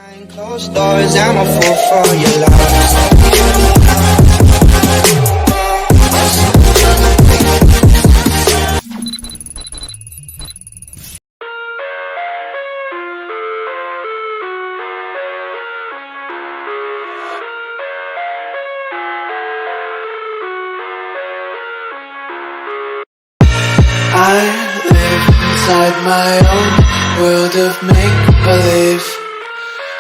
Behind closed doors, I'm a fool for your love. I live inside my own world of make-believe.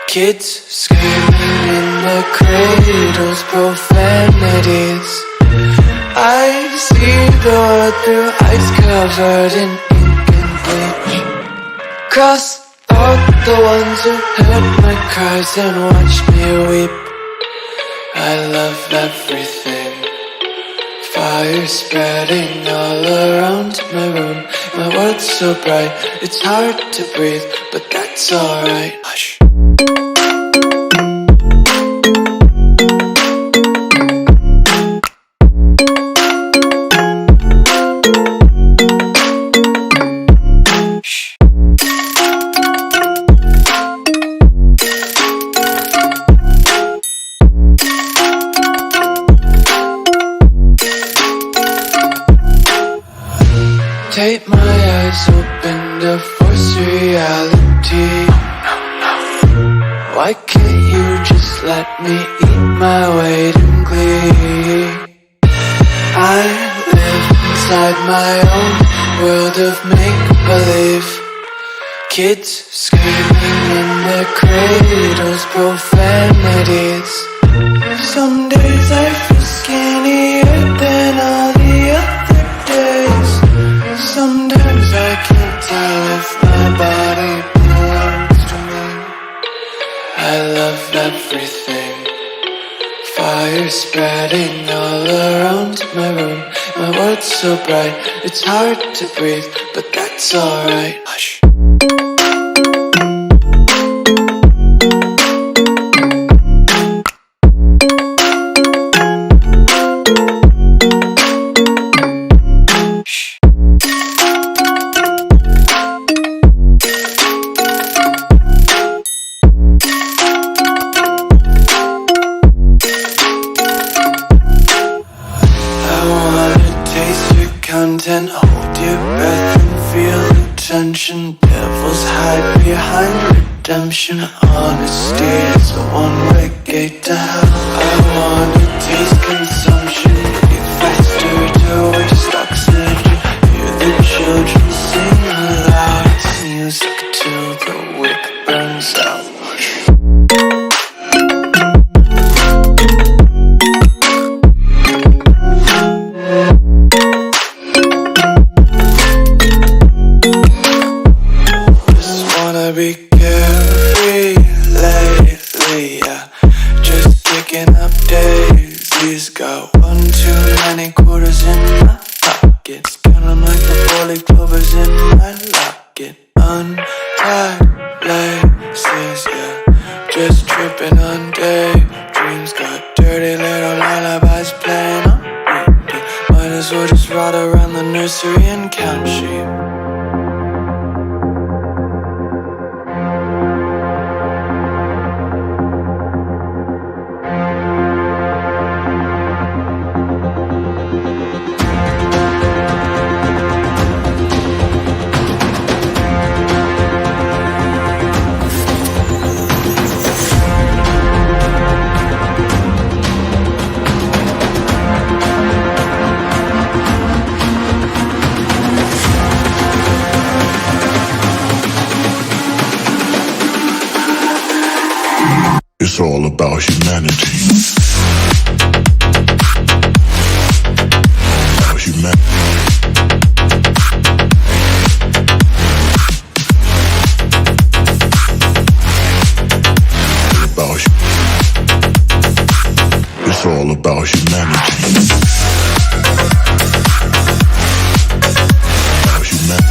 Kids screaming in the cradles, profanities. I see the world through ice covered in ink and bleach. Cross out the ones who heard my cries and watched me weep. I love everything. Fire spreading all around my room. My world's so bright, it's hard to breathe, but that's alright. Hush. Tape my eyes open to force reality. Why can't you just let me eat my weight in glee? I live inside my own world of make-believe. Kids screaming in their cradles, profanities. Some days I feel skinnier than all the other days. Sometimes I can't tell if my body belongs to me. I love everything. Fire spreading all around my room. My world's so bright, it's hard to breathe, but that's alright. Hush. Content, hold your breath and feel the tension. Devils hide behind redemption. Honesty is a one-way gate to hell. I wanna taste consumption. Breathe faster to waste oxygen. Hear the children sing aloud. It's music till the wick burns out. Be carefree lately, yeah. Just picking up daisies. Got one too many quarters in my pockets. Count 'em like the 4-leaf clovers in my locket. Untied laces, yeah. Just tripping on daydreams. Got dirty little lullabies playing on repeat. Might as well just ride around the nursery and count sheep. It's all about humanity. About humanity. It's all about humanity. About humanity.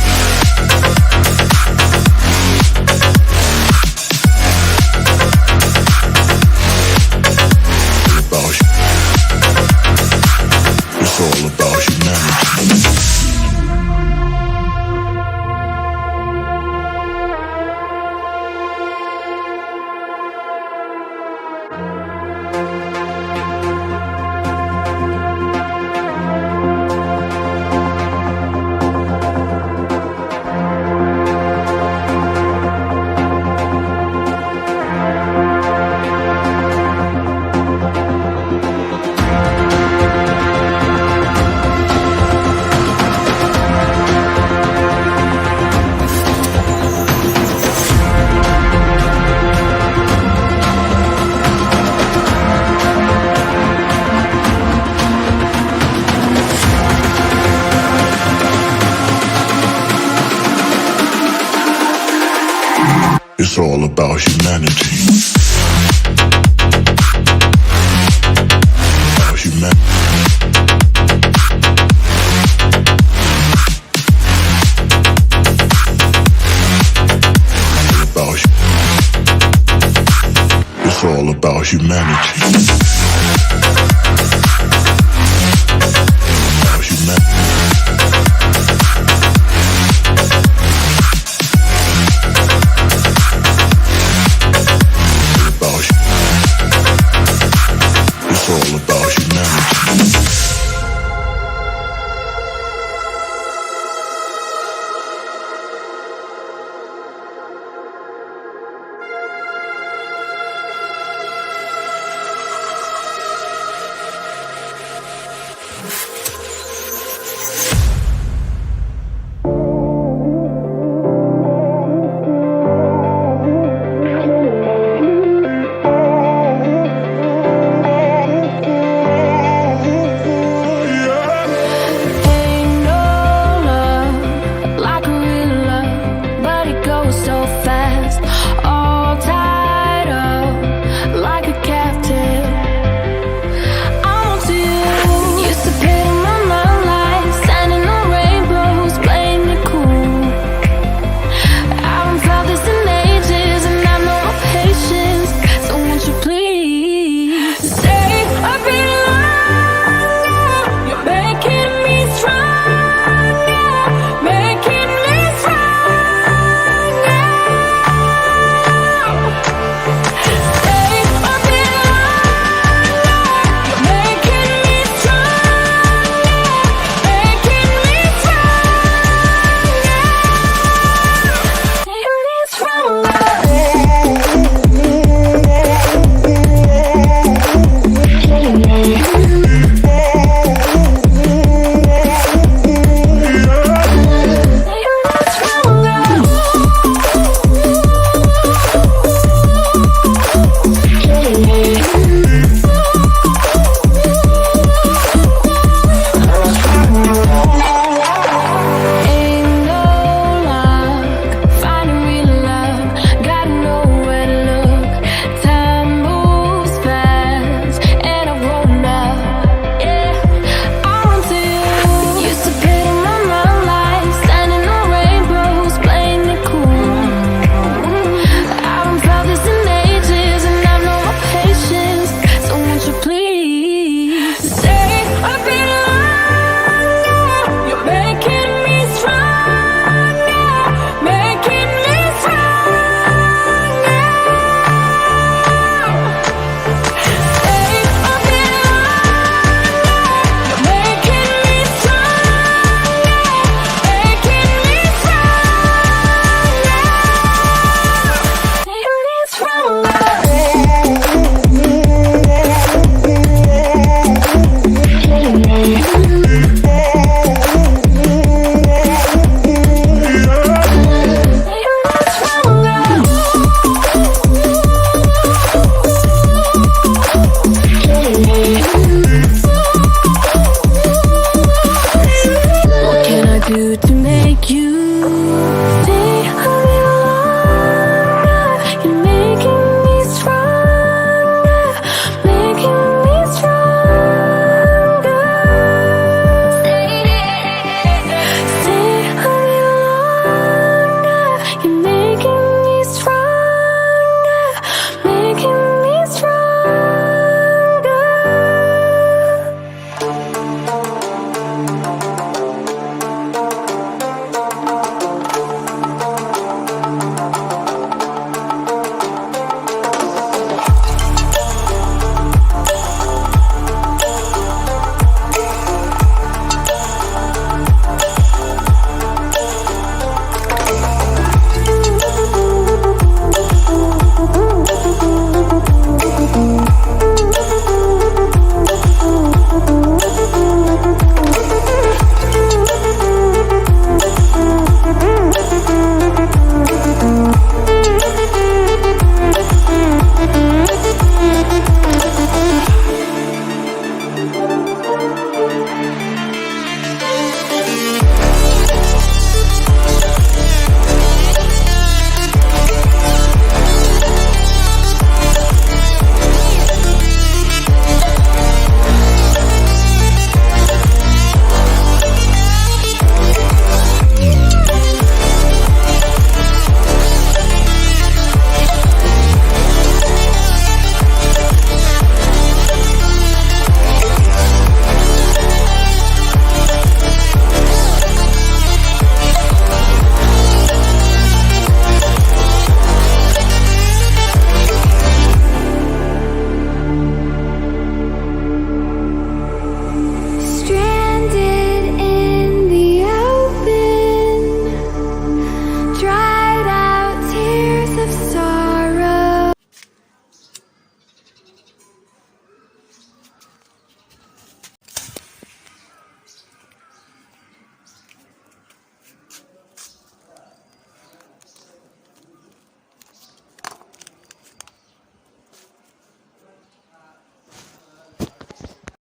It's all about humanity. all about humanity. About humanity. It's all about humanity.